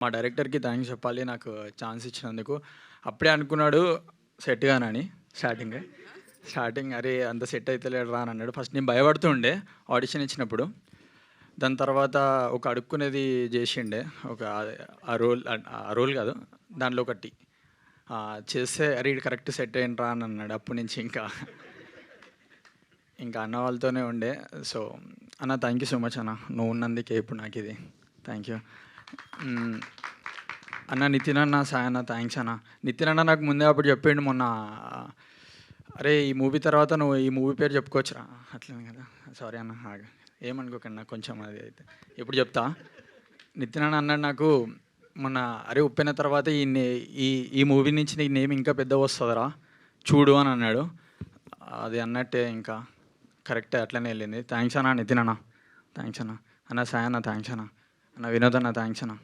మా డైరెక్టర్‌కి థాంక్స్ చెప్పాలి నాకు ఛాన్స్ ఇచ్చినందుకు. అప్పుడే అనుకున్నాడు సెట్ గానని స్టార్టింగే. స్టార్టింగ్ అరే! అంత సెట్ అయితలేడురా అని అన్నాడు. ఫస్ట్ నేను భయపడుతూ ఉండే ఆడిషన్ ఇచ్చినప్పుడు. దాని తర్వాత ఒక అడుక్కునేది జేశిండే. ఒక ఆ రోల్ కాదు. దాంట్లో ఒకటి చేస్తే అరే! ఈడు కరెక్ట్ సెట్ అయ్యిండ్రా అని అన్నాడు. అప్పటి నుంచి ఇంకా అన్న వాళ్ళతోనే ఉండే. సో, అన్న థ్యాంక్ యూ సో మచ్ అన్న. నువ్వు ఉన్నందుకే ఇప్పుడు నాకిది. Thank you. అన్న నితిన్ అన్న, సాయి అన్న థ్యాంక్స్ అన్న. నితిన్ అన్న నాకు ముందే అప్పుడు చెప్పిండు మొన్న, అరే ఈ మూవీ తర్వాత నువ్వు ఈ మూవీ పేరు చెప్పుకోవచ్చురా అట్లనే కదా. సారీ అన్న ఏమనుకోకండి నాకు కొంచెం అది అయితే ఇప్పుడు చెప్తా. నితిన్ అన్న అన్నాడు నాకు మొన్న, అరే ఉప్పెన తర్వాత ఈ ఈ మూవీ నుంచి నీకు నేమ్ ఇంకా పెద్ద వస్తుందిరా చూడు అని అన్నాడు. అది అన్నట్టే ఇంకా కరెక్టే అట్లనే వెళ్ళింది. థ్యాంక్స్ అన్న నితిన్ అన్న, థ్యాంక్స్ అన్న. అన్న సాయి అన్న థ్యాంక్స్ అన్న. అన్న వినోద్ అన్న థ్యాంక్స్ అన్న.